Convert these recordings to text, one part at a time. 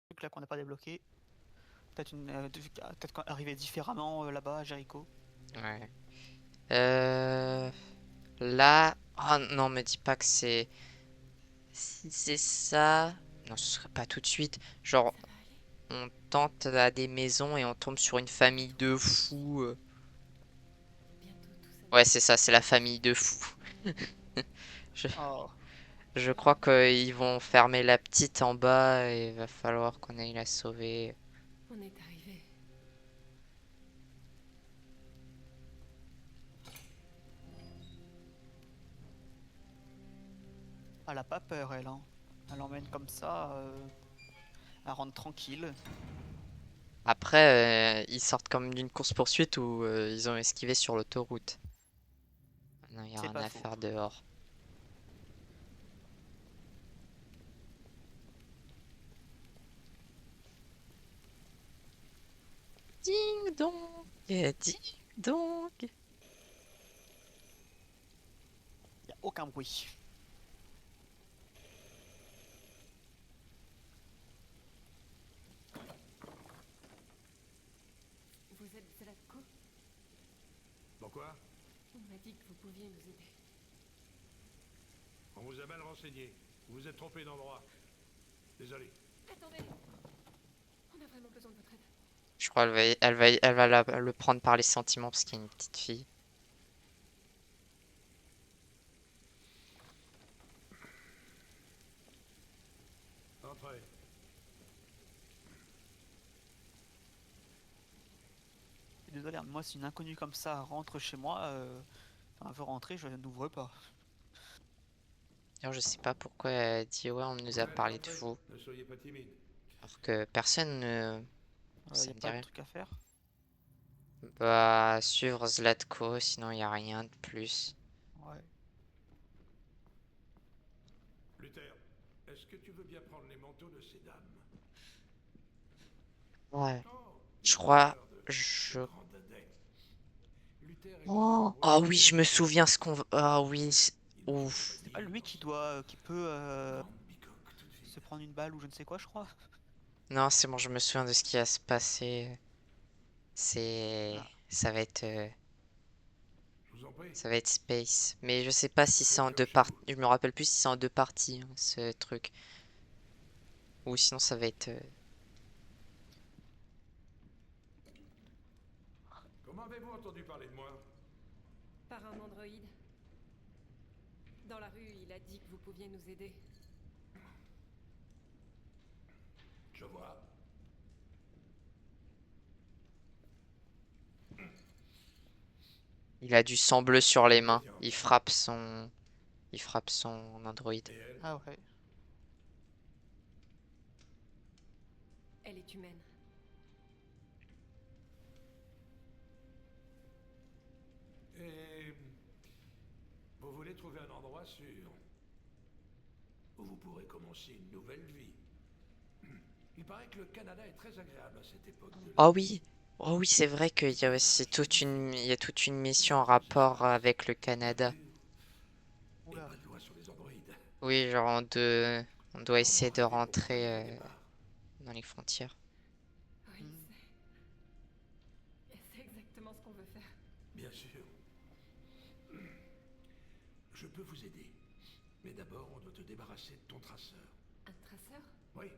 trucs là qu'on n'a pas débloqué. Peut-être arriver différemment là-bas à Jericho. Ouais. Là... Oh non, me dis pas que c'est... Si c'est ça... Non, ce serait pas tout de suite. Genre, Ça va aller? on tente à des maisons et on tombe sur une famille de fous. Bientôt tout ça Ouais, devrait c'est aller. ça, c'est la famille de fous. Je, Oh, je crois qu'ils vont fermer la petite en bas et il va falloir qu'on aille la sauver. On est arrivé. elle a pas peur elle, hein. Elle emmène comme ça, elle rentre tranquille. Après, ils sortent comme d'une course-poursuite où ils ont esquivé sur l'autoroute. Non, il n'y a C'est rien pas à faux. faire dehors. Ding dong, ding dong. Y a aucun bruit. Vous êtes Zlatko? Pourquoi? On m'a dit que vous pouviez nous aider. On vous a mal renseigné. Vous vous êtes trompé d'endroit. Désolé. Attendez! On a vraiment besoin de votre aide. Je crois elle va le prendre par les sentiments parce qu'il y a une petite fille. Entrez. Désolé, moi si une inconnue comme ça rentre chez moi, enfin, veut rentrer, je n'ouvre pas. D'ailleurs, je sais pas pourquoi elle dit ouais, on nous a Ouais, parlé de entrez. vous. Ne soyez pas timide. Alors que personne ne... Y Ça a me dit pas de rien. truc à faire. Bah, suivre Zlatko, sinon il y a rien de plus. Ouais. Luther, est-ce que tu veux bien prendre les manteaux de ces dames? Ouais. Oh, Je les crois... honneurs de Je... grand dadais. Luther est venu Oh, nous voir ah pour oui, nous je me aider. souviens ce qu'on... Ah oui. Il ne faut pas Ouf. C'est pas dire lui dans qui ce doit, cas. qui peut Grande bicoque toute se vide. prendre une balle ou je ne sais quoi, je crois. Non, c'est bon, je me souviens de ce qui va se passer. C'est... Ah, Ça va être... Je vous en prie. Ça va être Space. Mais je sais pas si c'est Faites en deux comme chez parties. vous. Je me rappelle plus si c'est en deux parties, hein, ce truc. Ou sinon ça va être... Comment avez-vous entendu parler de moi? Par un androïde. Dans la rue, il a dit que vous pouviez nous aider. Je vois. Il a du sang bleu sur les mains. Voyons. Il frappe son... Il frappe son androïde. Et elle? ah ouais. Elle est humaine. Et vous voulez trouver un endroit sûr où vous pourrez commencer une nouvelle vie. Il paraît que le Canada est très agréable à cette époque de Oh l'année. oui! Oh oui, c'est vrai qu'il y a aussi toute une... Il y a toute une Les mission en autres rapport espaces, avec le Canada. fermeture, et Oula. pas de loi sur les androïdes. Oui, genre on doit Vous m'en essayer de rêvez pour mon rentrer premier départ. dans les frontières. Oui, Hmm. c'est exactement ce qu'on veut faire. Bien sûr. Je peux vous aider. Mais d'abord, on doit te débarrasser de ton traceur. Un traceur? Oui,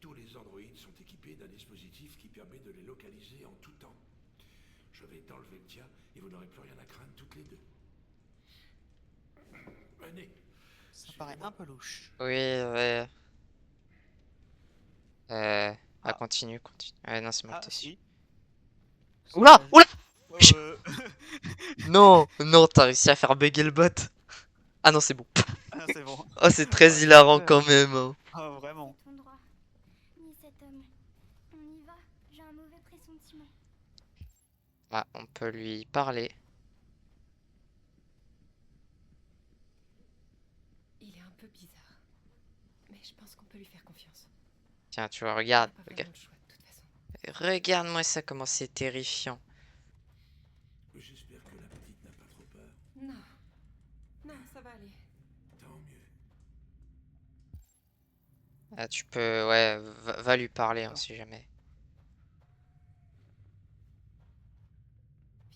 tous les androïdes sont équipés d'un dispositif qui permet de les localiser en tout temps. Je vais t'enlever le tien et vous n'aurez plus rien à craindre toutes les deux. Venez, Ça paraît un suivez-moi. peu louche. Oui, ouais. Ah, Ah, continue, continue. Ouais, non, c'est moi qui ah t'ai su. si. Oula! Ça- Oula! Euh, Non! Non, t'as réussi à faire bugger le bot. Ah non, c'est bon. Ah, c'est bon. Oh, c'est Oh, très j'avais hilarant peur. quand même, hein. Ah, vraiment. Cet endroit, ni cet homme. On y va, j'ai un mauvais pressentiment. Ah, on peut lui parler. Il est un peu bizarre. Mais je pense qu'on peut lui faire confiance. Tiens, tu vois, On regarde, n'a pas regarde. vraiment le choix de toute façon. Regarde-moi ça, comment c'est terrifiant. J'espère que la petite n'a pas trop peur. Non. Non, ça va aller. Tant mieux. Ah, tu peux, ouais, va lui parler, hein, D'accord. si jamais.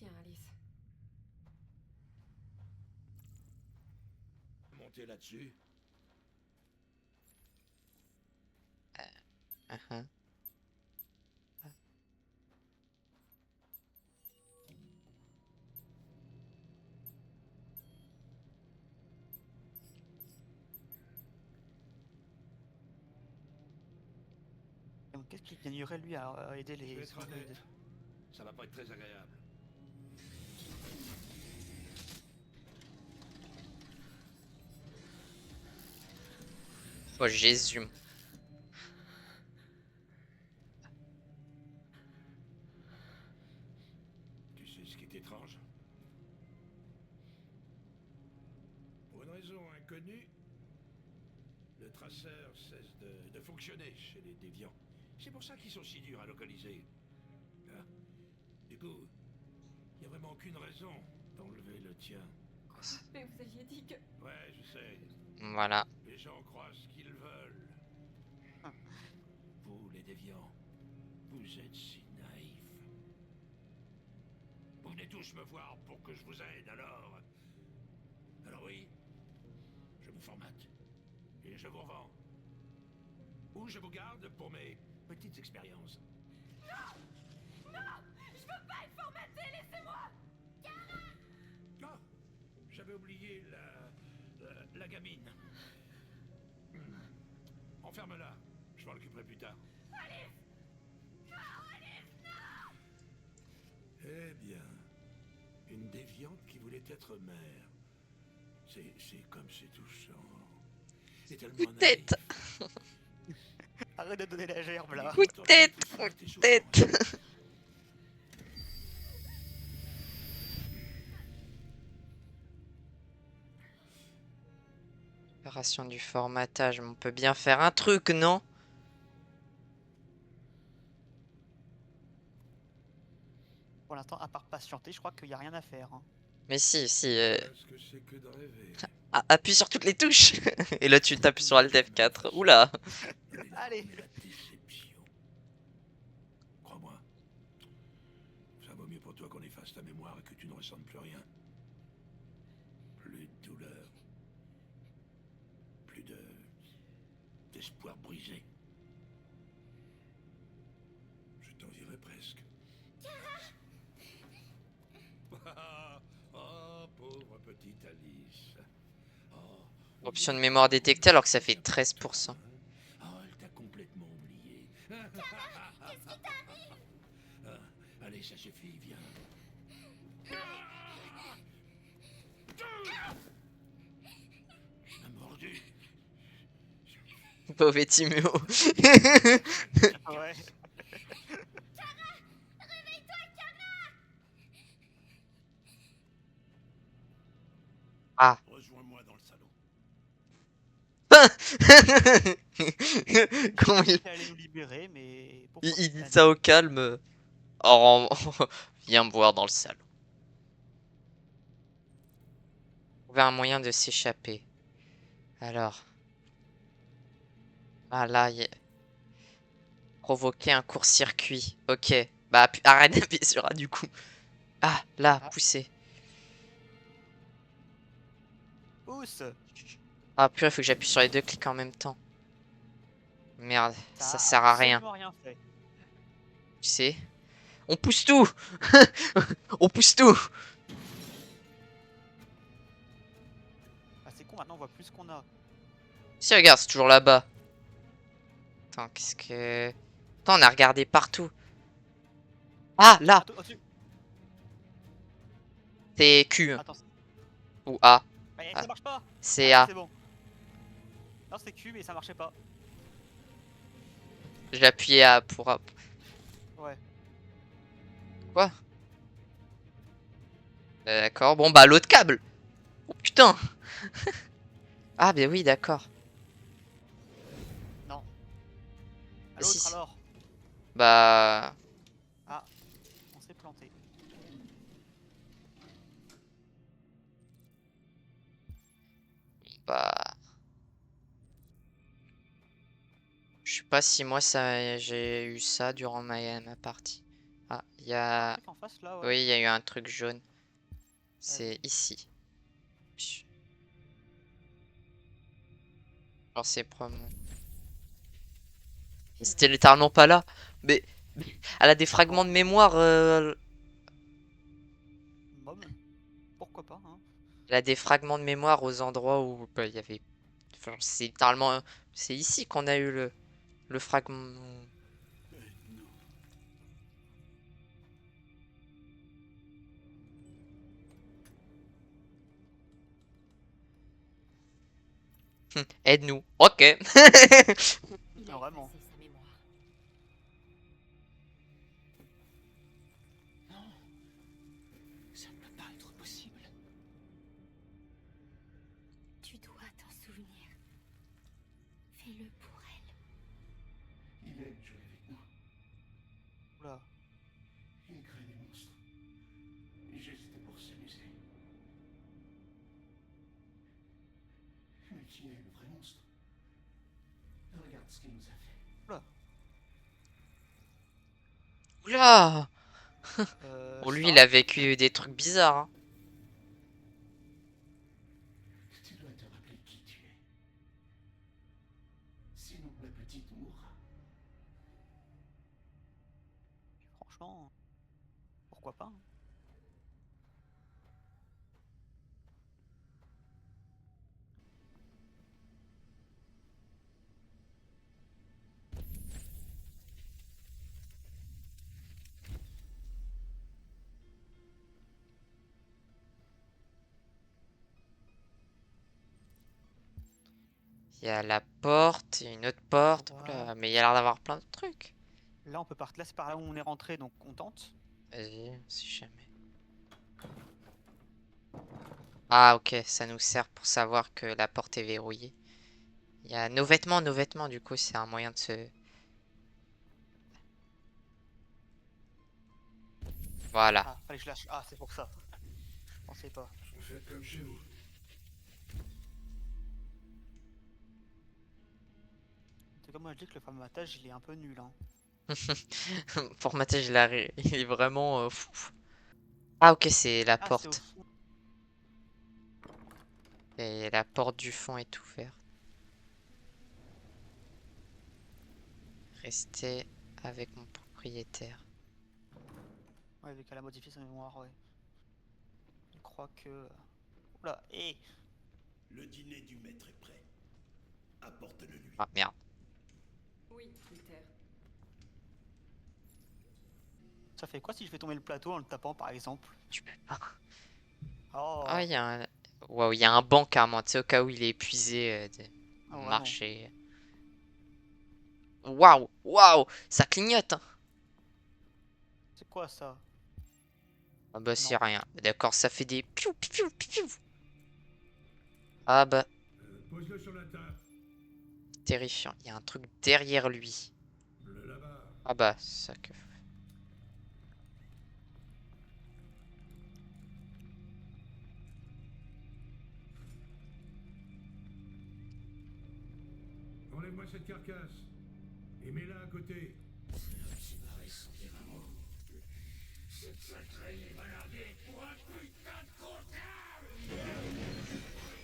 Viens, Alice. Montez là-dessus. Uhum. Donc, qu'est-ce qui gagnerait lui à aider Je vais les être androïdes? honnête. Ça va pas être très agréable. Oh Jésus. Tu sais ce qui est étrange? Pour une raison inconnue, le traceur cesse de fonctionner chez les déviants. C'est pour ça qu'ils sont si durs à localiser. Hein? Du coup, il n'y a vraiment aucune raison d'enlever le tien. Mais vous aviez dit que... Ouais, je sais. Voilà. Les gens croient ce qu'ils veulent. Hum. Vous, les déviants, vous êtes si naïfs. Vous venez tous me voir pour que je vous aide, alors... Alors oui, je vous formate. Et je vous revends. Ou je vous garde pour mes petites expériences. Ah, j'avais oublié la gamine. Enferme-la. Je m'en occuperai plus tard. Eh bien, une déviante qui voulait être mère. C'est comme c'est touchant. Et tellement Coup de naïf. tête. Arrête de donner la gerbe là. Coup de tête. Coup de tête. Opération du formatage. Mais on peut bien faire un truc, non? Pour l'instant, à part patienter, je crois qu'il n'y a rien à faire, hein. Mais si, si. Est-ce que c'est que de rêver? Appuie sur toutes les touches. Et là, tu tapes sur Alt F4. Oula. Allez. La déception. Crois-moi, ça vaut mieux pour toi qu'on efface ta mémoire et que tu ne ressentes plus rien. Plus de douleur. Plus d'espoir brisé. Je t'envierais presque. Oh, pauvre petite Alice. Oh, Option de mémoire détectée alors que ça fait 13%. Oh, elle t'a complètement oublié. Qu'est-ce qui t'arrive? Allez, ça suffit, viens. Tu m'as mordu. Pauvre Timéo. Ouais. Ah. Rejoins-moi dans le salon. Comment il... Il allait nous libérer, mais il, pourquoi il dit ça au calme. Oh, viens me voir dans le salon. Trouver un moyen de s'échapper. Alors. Ah là, provoquer un court-circuit. Ok. Bah, arrête d'appuyer sur A du coup. Ah, là, Ah. pousser. Pousse. Ah, purée, il faut que j'appuie sur les deux clics en même temps. Merde, ça a sert à rien. absolument rien fait. Tu sais. On pousse tout. On pousse tout. Ah, c'est con, maintenant on voit plus ce qu'on a. Si, regarde, c'est toujours là-bas. Attends, qu'est-ce que... Attends, on a regardé partout. Ah, là. Au-dessus. C'est Q Attends, ou A. mais Ah, ça marche pas. c'est Ah, A. c'est bon. Non, c'est Q, mais ça marchait pas. J'ai appuyé A pour A. Ouais. Quoi? D'accord. Bon, bah, l'autre câble. Oh, putain. Ah, ben oui, d'accord. Non. À Si, l'autre si. alors. Bah... Ah, on s'est planté. Bah... Je sais pas si moi ça j'ai eu ça durant ma partie. Ah, il y Un a... truc en face là, ouais. Oui, il y a eu un truc jaune. C'est Vas-y. ici. Chut. Alors c'est probablement... C'était littéralement pas là. Mais elle a des fragments de mémoire. Mom. Pourquoi pas, hein. Elle a des fragments de mémoire aux endroits où bah, il y avait. Enfin, c'est littéralement. C'est ici qu'on a eu le fragment. Aide-nous. Ok. Il Ah, a vraiment. effacé sa mémoire. Ça ne peut pas être possible. Tu dois t'en souvenir. Fais-le pour elle. Il aime jouer avec nous. Oula. Il crée des monstres. Et juste pour s'amuser. Mais qui est le vrai monstre? Regarde ce qu'il nous a fait. Oula. Oula. Pour Je sais lui, il pas. a vécu des trucs bizarres. Hein. Tu dois te rappeler qui tu es. Sinon, la petite mourra. Franchement, pourquoi pas, hein. Il y a la porte, il y a une autre porte. Voilà. Oula, mais il y a l'air d'avoir plein de trucs. Là, on peut partir. Là, c'est par là où on est rentré, donc on tente. Vas-y, si jamais. Ah, ok, ça nous sert pour savoir que la porte est verrouillée. Il y a nos vêtements, du coup, c'est un moyen de se... Voilà. Ah, fallait que je lâche. Ah, c'est pour ça. Je pensais pas. Faites comme chez vous. En tout cas, moi, je dis que le formatage, il est un peu nul, hein. Formatage, il est vraiment fou. Ah, ok, c'est la Ah, c'est au porte. fond. Et la porte du fond est ouverte. Restez avec mon propriétaire. Ouais, vu qu'elle a modifié sa mémoire, ouais. Je crois que... Oula, hé. Le dîner du maître est prêt. Apporte-le lui. Ah, merde. Oui, Luther. Ça fait quoi si je fais tomber le plateau en le tapant, par exemple? Tu peux pas. Oh, Ah, il y a un... Waouh, il y a un banc carrément, tu sais, au cas où il est épuisé de ah, vraiment. marcher. Waouh, waouh, ça clignote. Hein. C'est quoi ça? Ah bah c'est Non. rien. D'accord, ça fait des piou piou piou. Ah bah, Pose-le sur la table. terrifiant. Il y a un truc derrière lui. Le là-bas. Ah bah, ça que... Enlève-moi cette carcasse. Et mets-la à côté.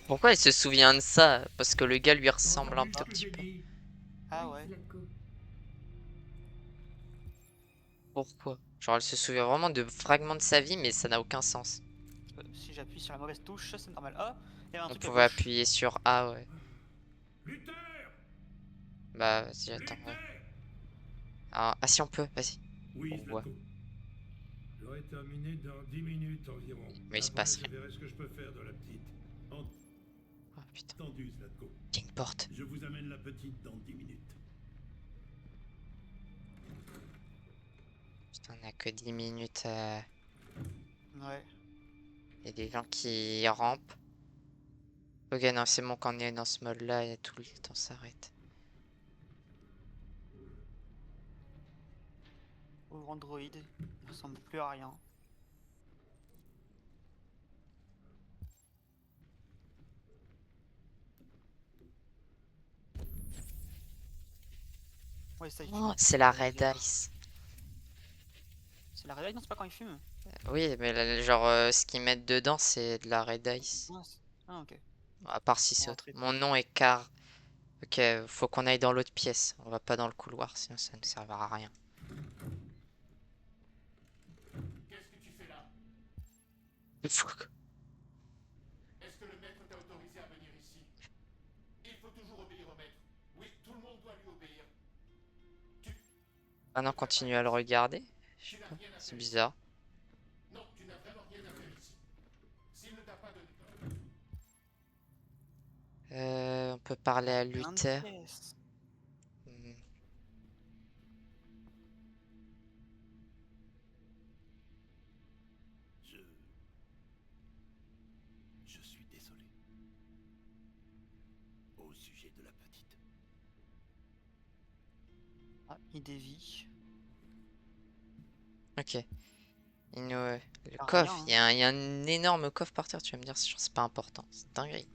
Pourquoi il se souvient de ça? Parce que le gars lui J'ai ressemble un entendu ce tout que petit j'ai peu. dit. Ah Oui, ouais. Zlatko. Pourquoi? Genre, elle se souvient vraiment de fragments de sa vie, mais ça n'a aucun sens. Si j'appuie sur la mauvaise touche, c'est normal. Ah, il y avait un On truc à pouvait gauche. appuyer sur A, ouais. Luther. Bah, vas-y, attends, ouais. Luther. Ah, si on peut, vas-y. Oui, On voit. Zlatko. J'aurai terminé dans 10 minutes environ. Mais il se Après, passe je rien. verrai ce que je peux faire de la petite. Oh putain, Entendu, Zlatko. il y a une porte. Je vous amène la petite dans 10 minutes. Putain, on a que 10 minutes. Ouais. Il y a des gens qui rampent. Ok, non, c'est bon, quand on est dans ce mode-là, et tout le temps s'arrête. Ouvre Android. Il ressemble plus à rien. Ouais, ça, il Oh, fume. c'est la Je veux Red dire. Ice. C'est la réveille, non, c'est pas quand il fume. Oui, mais genre, ce qu'ils mettent dedans, c'est de la Red Ice. Ah, ah, ok. À part si c'est Bon, autre. après, Mon nom est Car. Ok, faut qu'on aille dans l'autre pièce. On va pas dans le couloir, sinon ça ne servira à rien. Qu'est-ce que tu fais là? Fuck. Est-ce que le maître t'a autorisé à venir ici? Il faut toujours obéir au maître. Oui, tout le monde doit lui obéir. Maintenant, continue à le regarder. Je sais Tu n'as pas, rien à c'est faire ici. bizarre. Non, tu n'as vraiment rien à faire ici. S'il ne t'a pas donné... On peut parler à plein de Luther. pièces. Hmm. Je suis désolé. Au sujet de la petite. Ah, il dévie. Ok. Le Ah, coffre, rien, il y a un énorme coffre par terre. Tu vas me dire, c'est pas important. C'est dinguerie.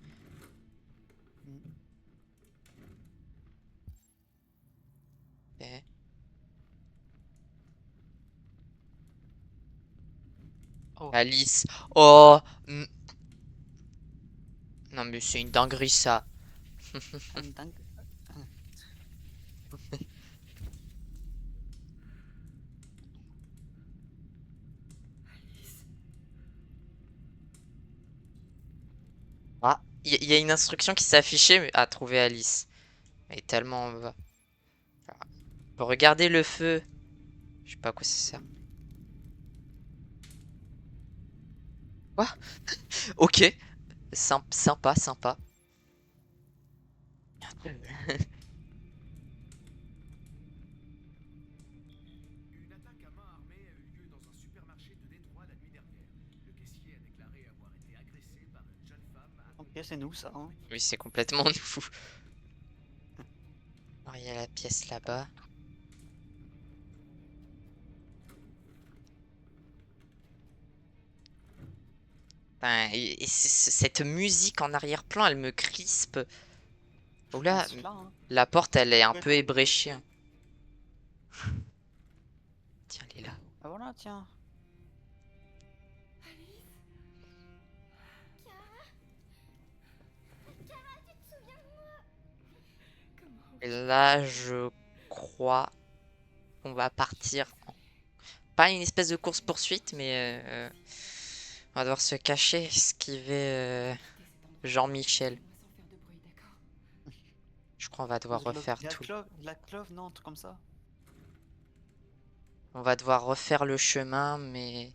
Mm. Ok. Oh, Alice. Oh. Non, mais c'est une dinguerie, ça. un dingue. Ah, il y a une instruction qui s'est affichée à trouver Alice. Mais tellement on va. Faut regarder le feu. Je sais pas à quoi ça sert. Quoi? Ok. Sympa, sympa. Une attaque à main armée a eu lieu dans un supermarché de Détroit la nuit dernière. Le caissier a déclaré avoir été agressé par une jeune femme Ok, accompagnée c'est nous, ça. Hein. Oui, c'est complètement fou. Alors, il y a la pièce là-bas. Putain, et cette musique en arrière-plan, elle me crispe. Oh là, Pense là, hein. la porte, elle est un Ouais. peu ébréchée. Hein. Tiens, elle est là. Ah voilà, tiens. Kara, tu te souviens de moi? Comment Et là, je crois qu'on va partir. Pas une espèce de course-poursuite, mais on va devoir se cacher, esquiver Jean-Michel. Fais-moi sans faire de bruit, d'accord? Je crois qu'on va devoir refaire tout. La clove, non, un truc comme ça. On va devoir refaire le chemin, mais...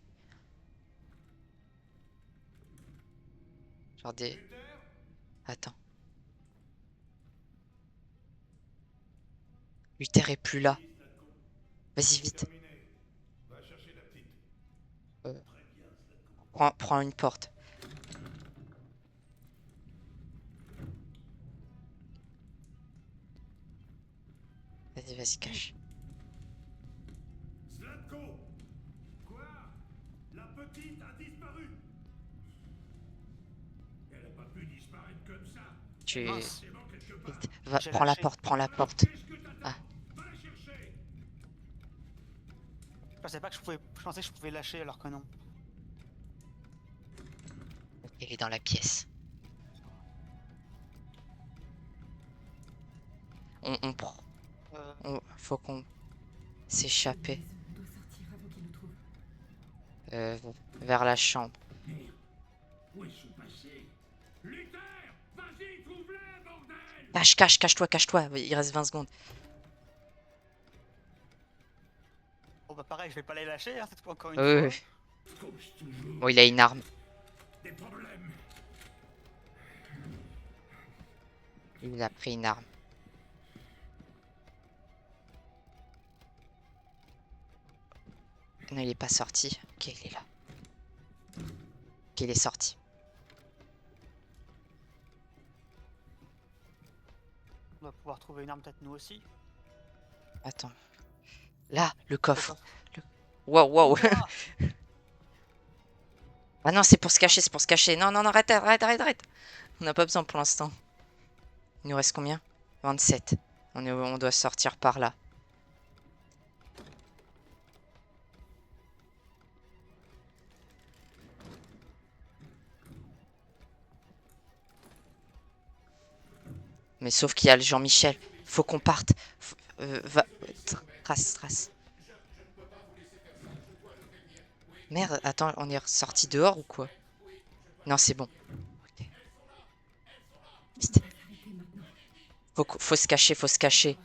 Genre des... Attends. Luther est plus là. Vas-y, vite. Terminé. Va chercher la petite. Prends une porte. Vas-y, cache. Zlatko! Quoi? La petite a disparu! Elle n'a pas pu disparaître comme ça. Tu... Mince. C'est bon quelque part. Vite, va, J'ai prends la lâché. porte, prends la porte. Qu'est-ce que t'attends? Ah. Va la chercher! Je pensais pas que je pouvais. Je pensais que je pouvais lâcher alors que non. Il est dans la pièce. On prend... Faut qu'on s'échapper On doit sortir avant qu'il nous trouve. vers la chambre. Merde. Où ils sont passés? Luther! Vas-y, trouve-les, bordel! Cache-toi. Il reste 20 secondes. Bon bah pareil, je vais pas les lâcher, hein, cette fois encore une Oui. fois. Cause toujours Bon, il a une arme. des problèmes. Il a pris une arme. Non, il est pas sorti. Ok, il est là. Ok, il est sorti. On va pouvoir trouver une arme peut-être nous aussi. Attends. Là, le coffre. Le Wow. Ah, Ah non, c'est pour se cacher. Non, arrête. On n'a pas besoin pour l'instant. Il nous reste combien? 27. On doit sortir par là. Mais sauf qu'il y a le Jean-Michel. Faut qu'on parte. Trace. Merde, attends, on est ressorti dehors ou quoi? Non, c'est bon. Ok. Vite. Faut se cacher, faut se cacher.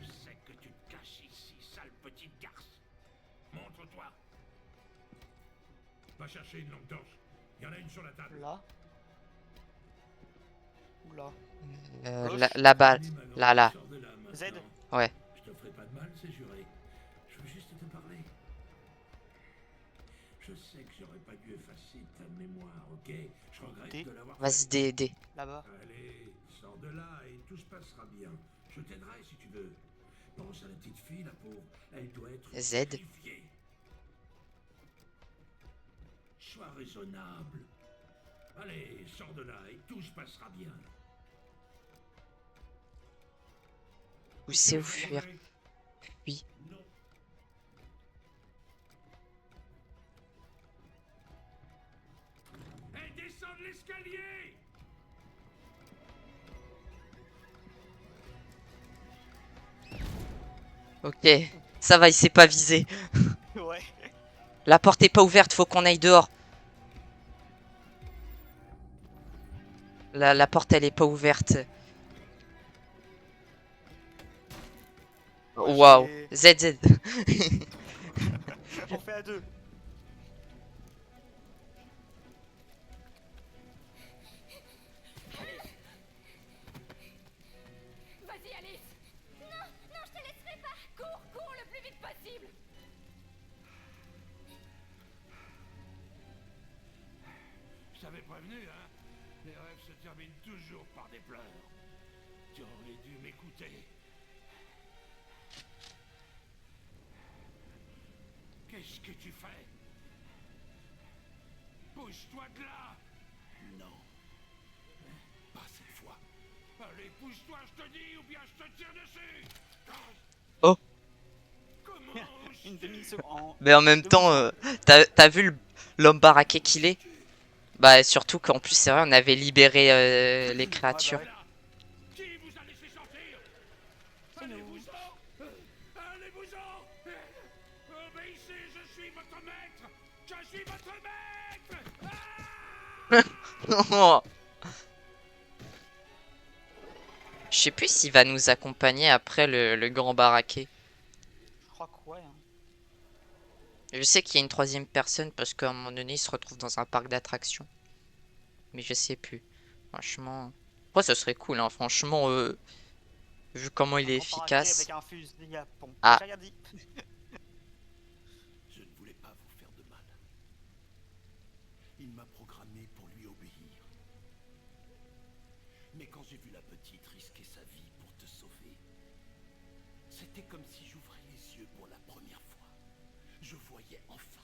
Je sais que tu te caches ici, sale petite garce. Montre-toi. Va chercher une lampe torche. Il y en a une sur la table. Là. Oula. Là-bas. Tenez, ma grande, Là. sors de là Z. maintenant. Ouais. Je te ferai pas de mal, c'est juré. Je veux juste te parler. Je sais que j'aurais pas dû effacer ta mémoire, ok? Je regrette D. de l'avoir Vas-y, fait. D. Là-bas. Allez, sors de là et tout se passera bien. Je t'aiderai si tu veux. Pense à la petite fille, la pauvre. Elle doit être Z. sacrifiée. Sois raisonnable. Allez, sors de là et tout se passera bien. Où c'est où fuir? Oui. Non. Hey, descends de l'escalier! Ok. Ça va, il s'est pas visé. Ouais. La porte est pas ouverte, faut qu'on aille dehors. La porte, elle est pas ouverte. Ouais, Waouh. j'ai- Z. On fait à deux. Vas-y, Alice. Non, je te laisserai pas. Cours le plus vite possible. Je t'avais prévenu, hein? Les rêves se terminent toujours par des pleurs. Tu aurais dû m'écouter. Qu'est-ce que tu fais? Pousse-toi de là! Non. Pas cette fois. Allez, pousse-toi, je te dis, ou bien je te tire dessus! Oh. Comment Une demi-seconde. Mais en même temps, t'as vu l'homme baraqué qu'il est? Bah, surtout qu'en plus, c'est vrai, on avait libéré les créatures. ouais. Qui vous a laissé sortir? C'est nous. Allez-vous-en! Allez-vous-en! Obéissez, je suis votre maître! Je suis votre maître! Ah! Je sais plus s'il va nous accompagner après le grand baraqué. Je crois que ouais. Hein. Je sais qu'il y a une troisième personne parce qu'à un moment donné, il se retrouve dans un parc d'attractions. Mais je sais plus. Franchement. Après, ce serait cool, hein. Franchement, vu comment il est Un grand paraquet efficace. avec un fusil à pompe. Ah. J'ai rien dit. Je ne voulais pas vous faire de mal. Il m'a programmé pour lui obéir. Mais quand j'ai vu la petite risquer sa vie pour te sauver, c'était comme si j'ouvrais les yeux pour la première fois. Je voyais enfin.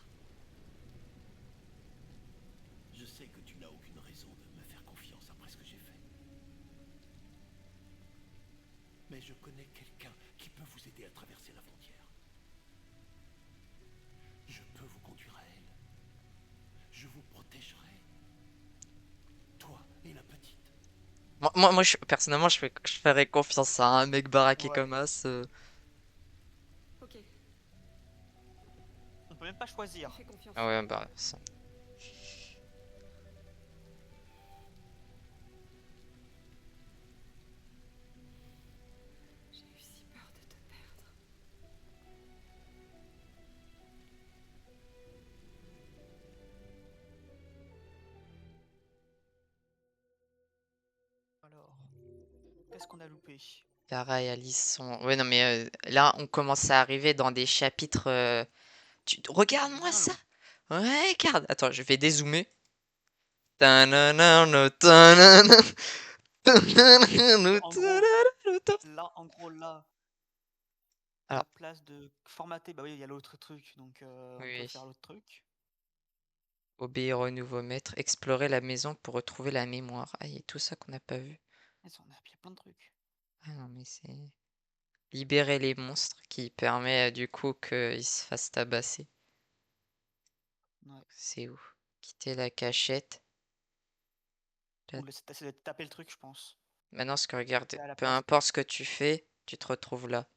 Je sais que tu n'as aucune raison de me faire confiance après ce que j'ai fait. Mais je connais quelqu'un qui peut vous aider à traverser la frontière. Je peux vous conduire à elle. Je vous protégerai. Toi et la petite. Moi personnellement, je ferais confiance à un mec baraqué Ouais. comme As. Ok, On peut même pas choisir. fais confiance. Ah ouais, bah, ça. J'ai eu si peur de te perdre. Alors, qu'est-ce qu'on a loupé? Kara et Alice sont. Ouais, non, mais là, on commence à arriver dans des chapitres. Regarde-moi Ah, ça! non. Ouais, regarde. Attends, je vais dézoomer. Tananana, tanana, tanana, En gros, tanana. là, en gros, là, à Alors. la place de formater, bah oui, il y a l'autre truc, donc on peut Oui. faire l'autre truc. Obéir au nouveau maître. Explorer la maison pour retrouver la mémoire. Ah, il y a tout ça qu'on n'a pas vu. Il y a plein de trucs. Ah non, mais c'est. Libérer les monstres qui permet du coup qu'ils se fassent tabasser. Ouais. C'est où? quitter la cachette. Ou essayer de taper le truc, je pense. Maintenant, ce que regarde, C'est à la peu place. importe ce que tu fais, tu te retrouves là.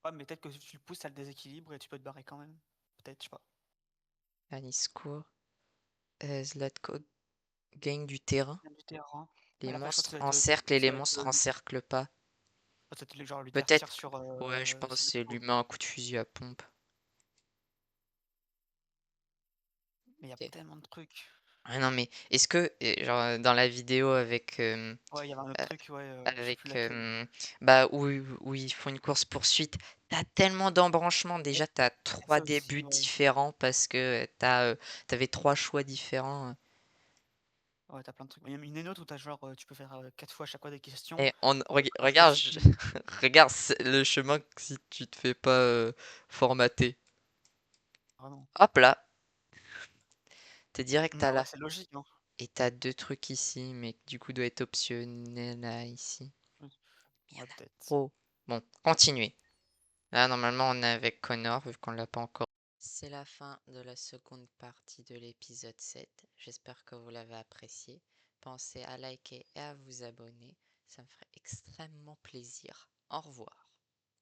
Ouais, mais peut-être que si tu le pousses, ça le déséquilibre et tu peux te barrer quand même. Peut-être, je sais pas. Alice court. Zlatko gagne du terrain. Même du terrain. Les À la fin, je pense que monstres ça va être encerclent et les ça va être monstres encerclent pas. ça va être genre lui faire tir Peut-être. sur. Ouais, je pense que Sur c'est lui met un coup de fusil à pompe. Mais il y a Ok. tellement de trucs. Ah non, mais est-ce que, genre, dans la vidéo avec, Ouais, il y avait un autre euh, truc, ouais, je sais plus avec laquelle. bah, où ils font une course-poursuite, t'as tellement d'embranchements. Déjà, t'as trois Ça aussi, débuts ouais. différents parce que t'avais trois choix différents. Ouais, t'as plein de trucs. Il y a une autre où t'as genre, tu peux faire 4 fois à chaque fois des questions. Et Quand tu regarde, choisis regarde le chemin si tu te fais pas formater. vraiment. Hop là, t'es direct à Ouais, là. c'est logique, hein. Et t'as deux trucs ici, mais qui, du coup doit être optionnel là, ici. Oui. Il y en Ouais, a peut-être. trop. Bon, continuez. Là, normalement, on est avec Connor, vu qu'on l'a pas encore. C'est la fin de la seconde partie de l'épisode 7. J'espère que vous l'avez apprécié. Pensez à liker et à vous abonner. Ça me ferait extrêmement plaisir. Au revoir.